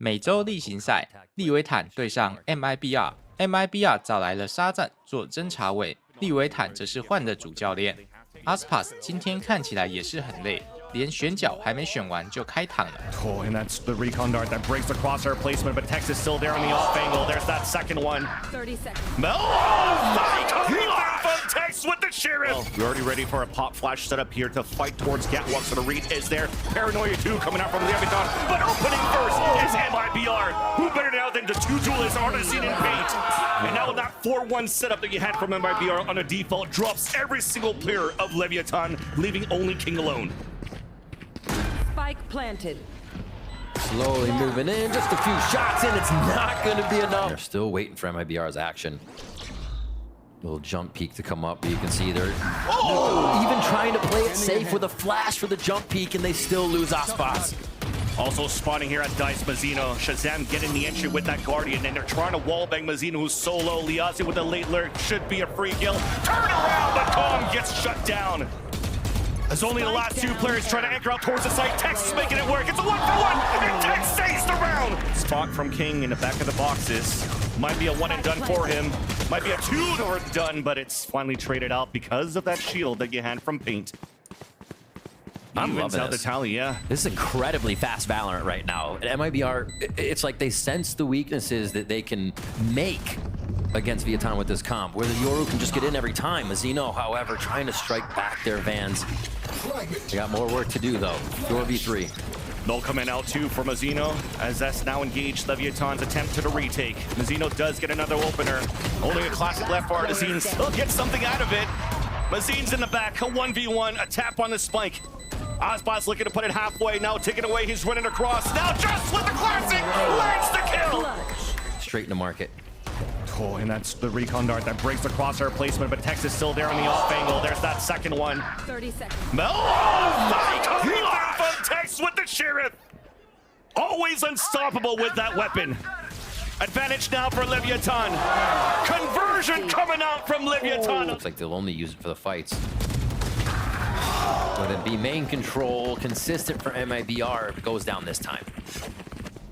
每周例行赛，利维坦对上 MIBR。MIBR 找来了shahZaM做侦查委，利维坦则是换的主教练。aspas 今天看起来也是很累，连选角还没选完就开躺了。Oh, and that's the recon dart that breaks the crosshair placement, but Tex is still there on the off angle. There's that second one. 30 seconds. From Tex with the sheriff. Oh, we're already ready for a pop flash setup here to fight towards Catwalk. So the read is there. Paranoia 2 coming out from Leviatán, but opening first is MIBR. Who better now than the two duelists, Artisan and Paint? And now that 4-1 setup that you had from MIBR on a default drops every single player of Leviatán, leaving only King alone. Spike planted. Slowly moving in, just a few shots in, it's not going to be enough. They're still waiting for MIBR's action. Little jump peek to come up, but you can see they're even trying to play it safe with a flash for the jump peek, and they still lose aspas. Also spawning here at Dice Mazzino. shahZaM getting the entry with that Guardian, and they're trying to wallbang Mazzino, who's solo. LEVV with a late lurk should be a free kill. Turn around, but Kong gets shut down. As only the last two players trying to anchor out towards the site. Tex is making it work. It's a 1-for-1, and Tex saves the round. Spot from King in the back of the boxes. Might be a one and done for him. Might be a two or done, but it's finally traded out because of that shield that you had from Paint. I'm loving out this. The tally, yeah. This is incredibly fast VALORANT right now. At MIBR, it's like they sense the weaknesses that they can make against Leviatán with this comp, where the yoru can just get in every time. Mazzino, however, trying to strike back their Vans. They got more work to do, though. 4v3. Null coming out too for Mazzino, as that's now engaged Leviatán's attempt to the retake. Mazzino does get another opener. Only a classic left for Artisan, still gets something out of it. Mazzin's in the back, a 1v1, a tap on the spike. aspas looking to put it halfway, now taking away, he's running across. Now just with the classic, lands the kill! Straight in the market. Oh, and that's the recon dart that breaks the crosshair placement, but Tex is still there on the off angle. There's that second one. 30 seconds. From Tex with the sheriff. Always unstoppable with that weapon. Advantage now for Leviatán. Conversion coming out from Leviatán. Looks like they'll only use it for the fights. With it be main control, consistent for MIBR, if it goes down this time.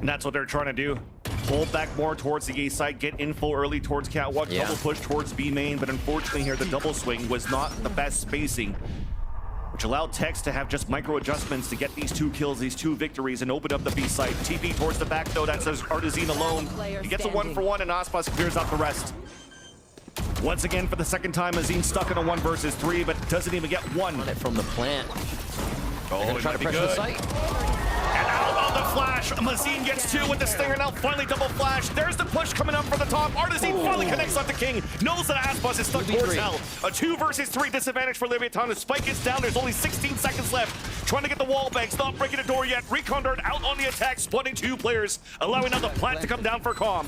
And that's what they're trying to do. Pull back more towards the A side, get info early towards Catwalk, double push towards B main, but unfortunately here the double swing was not the best spacing, which allowed Tex to have just micro adjustments to get these two kills, these two victories, and open up the B side. TP towards the back though, that says Artisan alone. He gets a 1-for-1 and aspas clears out the rest. Once again for the second time, Mazin stuck in a 1 versus 3, but doesn't even get one. From the plant. Oh, they're gonna try to pressure the site. And out on the flash, Mazzin gets 2 with the stinger, now finally double flash. There's the push coming up for the top. Artisan finally connects on the King. Knows that aspas is stuck towards hell. A 2 versus 3 disadvantage for Leviatán. The spike is down, there's only 16 seconds left. Trying to get the wall banks, not breaking the door yet. Recon dart out on the attack, splitting 2 players, allowing now the plant to come down for Calm.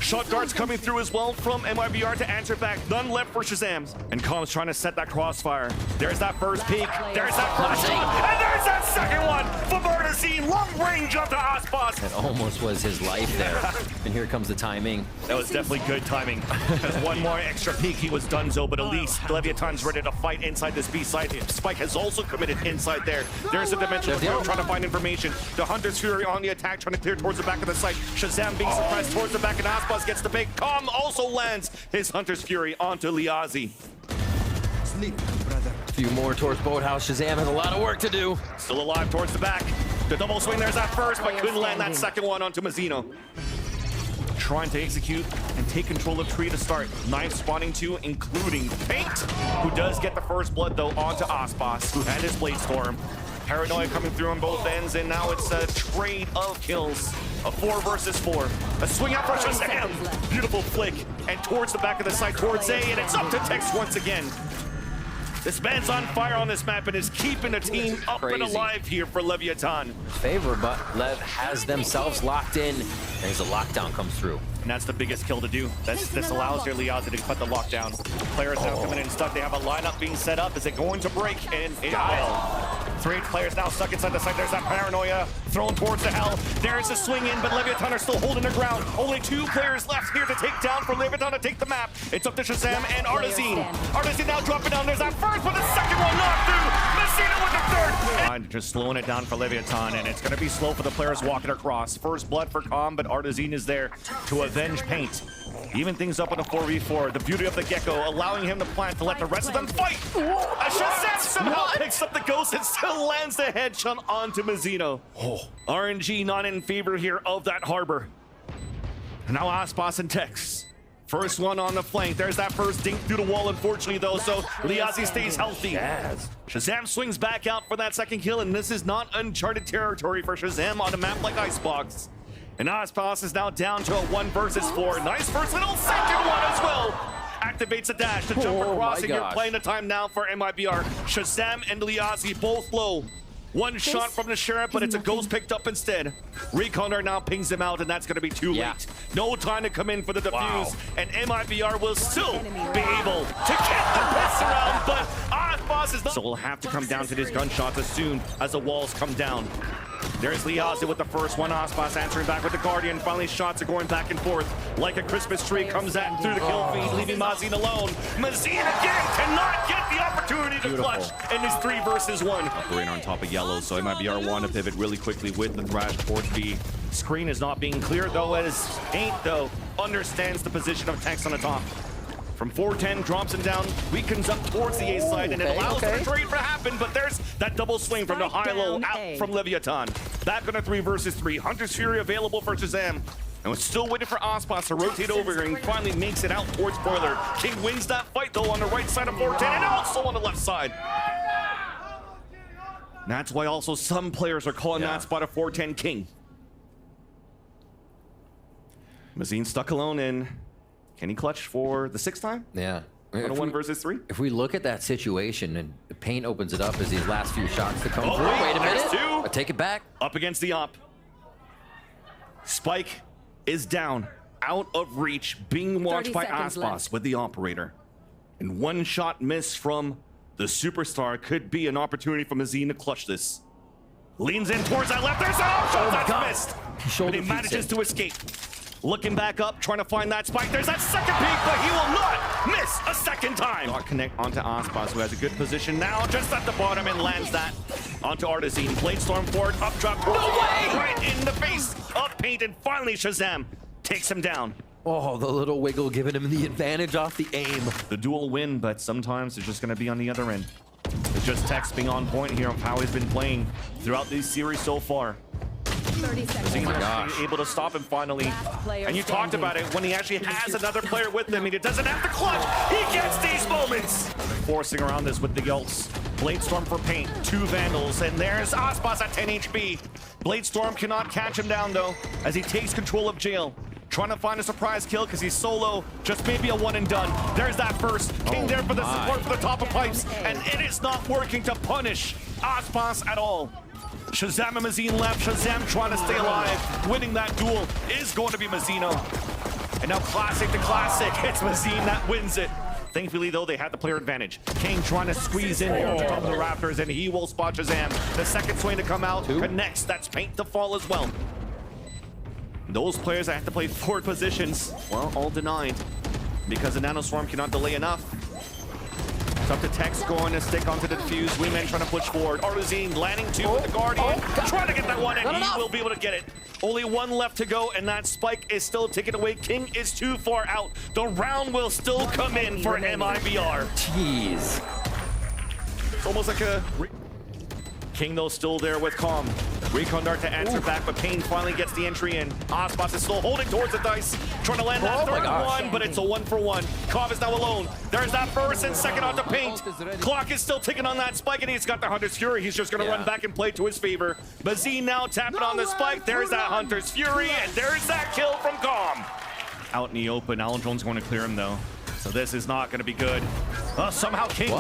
Shot darts coming through as well from MIBR to answer back. None left for shahZaM. And Calm's trying to set that crossfire. There's that first peek. There's that flash shot. And there's that second one from Artisan. Long range up to aspas. That almost was his life there. And here comes the timing. That was definitely good timing. Because one more extra peek, he was donezo. But at least Leviatán's ready to fight inside this B side. Spike has also committed inside there. There's a dimension trying to find information. The Hunter's Fury on the attack, trying to clear towards the back of the site. shahZaM being suppressed towards the back, and aspas gets the pick. Calm also lands his Hunter's Fury onto LEVV. A few more towards Boathouse. shahZaM has a lot of work to do. Still alive towards the back. The double swing, there's that first, but couldn't land that second one onto Mazzino. Trying to execute and take control of tree to start. Knife spawning 2, including Paint, who does get the first blood though onto aspas, who had his Blade Storm. Paranoia coming through on both ends, and now it's a trade of kills. A 4 versus 4. A swing out for shahZaM. Beautiful flick. And towards the back of the site, towards A, and it's up to Tex once again. This man's on fire on this map and is keeping the team up and alive here for Leviatán. Favor, but Lev has themselves locked in, and as the lockdown comes through. And that's the biggest kill to do. This allows their LEVV to cut the lockdown. Players now coming in stuck. They have a lineup being set up. Is it going to break? And it will. 3 players now stuck inside the site. There's that Paranoia thrown towards the hell. There's a swing in, but Leviatán are still holding the ground. Only 2 players left here to take down for Leviatán to take the map. It's up to shahZaM and Artisan. Artisan now dropping down. There's that first, but the second one not through. Mazino with the third. Just slowing it down for Leviatán, and it's going to be slow for the players walking across. First blood for Calm, but artazine is there to avenge Paint. Even things up on a 4v4. The beauty of the Gecko, allowing him to plant to let the rest of them fight. shahZaM somehow picks up the ghost and still lands the headshot onto Mazino. RNG not in favor here of that harbor. Now aspas and Tex. First one on the flank. There's that first dink through the wall, unfortunately, though, so Liazi stays healthy. shahZaM swings back out for that second kill, and this is not uncharted territory for shahZaM on a map like Icebox. And aspas is now down to a 1 versus 4. Nice first little second one as well. Activates a dash to jump across, and you're playing the time now for MIBR. shahZaM and Liazi both low. One shot from the Sheriff, but it's a ghost picked up instead. Recondar now pings him out, and that's going to be too late. No time to come in for the defuse, and MIBR will still be able to get the best around, but aspas is not. So we'll have to come down to these gunshots as soon as the walls come down. There's Liazi with the first one. aspas answering back with the Guardian. Finally, shots are going back and forth like a Christmas tree. Comes at through the kill feed, leaving Mazin alone. Mazin again cannot get the opportunity to clutch in this 3 versus 1. Operating on top of yellow, so MIBR want to pivot really quickly with the Thrash towards B. Screen is not being cleared though, as Paint though understands the position of Tex on the top. From 410, drops him down, weakens up towards the A side, and it allows the trade to happen, but there's that double swing from the high-low out from Leviatán. Back on a 3 versus 3. Hunter's Fury available for shahZaM. And we're still waiting for aspas to rotate over, and he finally makes it out towards Boiler. King wins that fight, though, on the right side of 410, and also on the left side. And that's why also some players are calling that spot a 410 King. Mazin stuck alone in. Can he clutch for the 6th time? Yeah. On a 1 versus 3? If we look at that situation, and Paint opens it up as these last few shots to come through. Wait a minute. I take it back. Up against the op. Spike is down, out of reach, being watched by aspas with the operator. And 1 shot miss from the superstar could be an opportunity for Mazin to clutch this. Leans in towards that left. There's a shot that's missed. But he manages to escape. Looking back up, trying to find that spike. There's that second peek, but he will not miss a second time. Not connect onto aspas, who has a good position now, just at the bottom, and lands that onto artazine. Blade storm forward, up drop. No way! Right in the face of Paint, and finally shahZaM takes him down. Oh, the little wiggle giving him the advantage off the aim. The dual win, but sometimes it's just going to be on the other end. It's just Tex being on point here of how he's been playing throughout this series so far. 30 seconds. Able to stop him finally. And you talked about it, when he actually has another player with him, he doesn't have to clutch. He gets these moments. Forcing around this with the ults. Blade Storm for Paint, 2 Vandals, and there's aspas at 10 HP. Blade Storm cannot catch him down though, as he takes control of jail. Trying to find a surprise kill because he's solo. Just maybe a 1 and done. There's that first. King there for the support for the top of pipes, and it is not working to punish aspas at all. shahZaM and Mazin left. shahZaM trying to stay alive. Winning that duel is going to be Mazino. And now classic to classic. It's Mazin that wins it. Thankfully, though, they had the player advantage. King trying to squeeze in here from the Raptors, and he will spot shahZaM. The second swing to come out connects. That's Paint to fall as well. Those players that have to play forward positions, well, all denied. Because the Nanoswarm cannot delay enough. It's up to Tex going to stick onto the defuse. Wingman trying to push forward. artazine landing 2 with the Guardian. Trying to get that one, and he will be able to get it. Only 1 left to go, and that spike is still taken away. King is too far out. The round will still come in for MIBR. Jeez. It's almost like a... King, though, still there with Calm. Recon Dart to answer back, but Pain finally gets the entry in. aspas is still holding towards the dice, trying to land that third one, but it's a 1 for 1. Calm is now alone. There's that first and second onto Paint. Clock is still ticking on that spike, and he's got the Hunter's Fury. He's just going to run back and play to his favor. Mazin now tapping on the spike. There's that Hunter's Fury, and there's that kill from Calm. Out in the open. Alan Jones going to clear him, though. So this is not going to be good. Somehow King.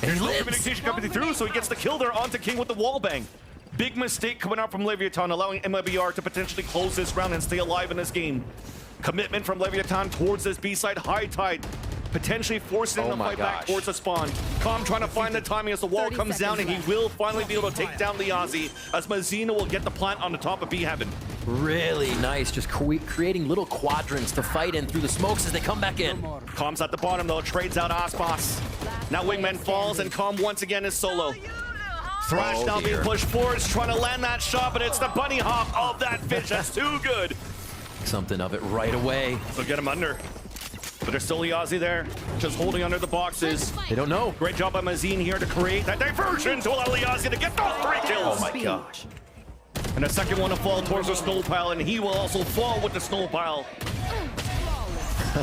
There's no communication coming through, so he gets the kill there onto King with the wallbang. Big mistake coming out from Leviatán, allowing MIBR to potentially close this round and stay alive in this game. Commitment from Leviatán towards this B-side. High Tide potentially forcing him to fight back towards the spawn. Calm trying to find the timing as the wall comes down, and he will finally be able to take down Liazi, as Mazino will get the plant on the top of B-Heaven. Really nice, just creating little quadrants to fight in through the smokes as they come back in. Calm's at the bottom though, trades out aspas. Now Wingman falls, and Calm once again is solo. Thrash Oh, now being dear. pushed forwards, trying to land that shot, but it's the bunny hop of that fish. That's too good. Something of it right away. So get him under. But there's still Yazi there, just holding under the boxes. They don't know. Great job by Mazine here to create that diversion to allow Yazi to get those 3 kills. Oh my gosh. And the second one to fall towards the snow pile, and he will also fall with the snow pile.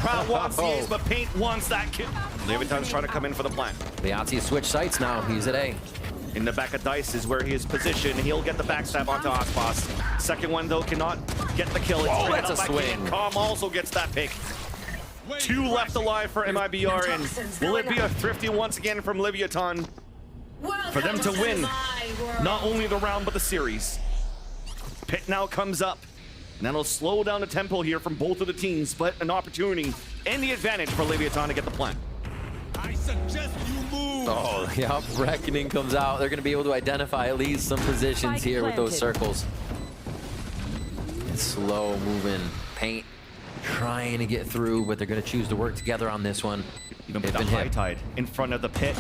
Crowd wants the ace, but Paint wants that kill. Leviatán's trying to come in for the plant. Leviatán switch sights now. He's at A. In the back of Dice is where he is positioned. He'll get the backstab onto aspas. Second one, though, cannot get the kill. It's Oh, straight that's up a by swing. King. Calm also gets that pick. 2 left alive for MIBR, and will it be a thrifty once again from Leviatán for them to win not only the round but the series? Pit now comes up, and that'll slow down the tempo here from both of the teams, but an opportunity and the advantage for Leviatán to get the plant. I suggest you move. Oh, yeah. Reckoning comes out. They're going to be able to identify at least some positions here with those circles. It's slow moving. Paint trying to get through, but they're going to choose to work together on this one. Even They've put the been high hit. tide in front of the pit,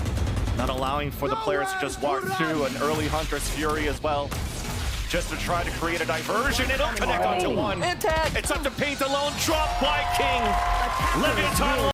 not allowing for the players to just walk through. An early Hunter's Fury as well, just to try to create a diversion. It'll connect onto one. And tag. It's up to Paint alone, dropped by King. Leviatán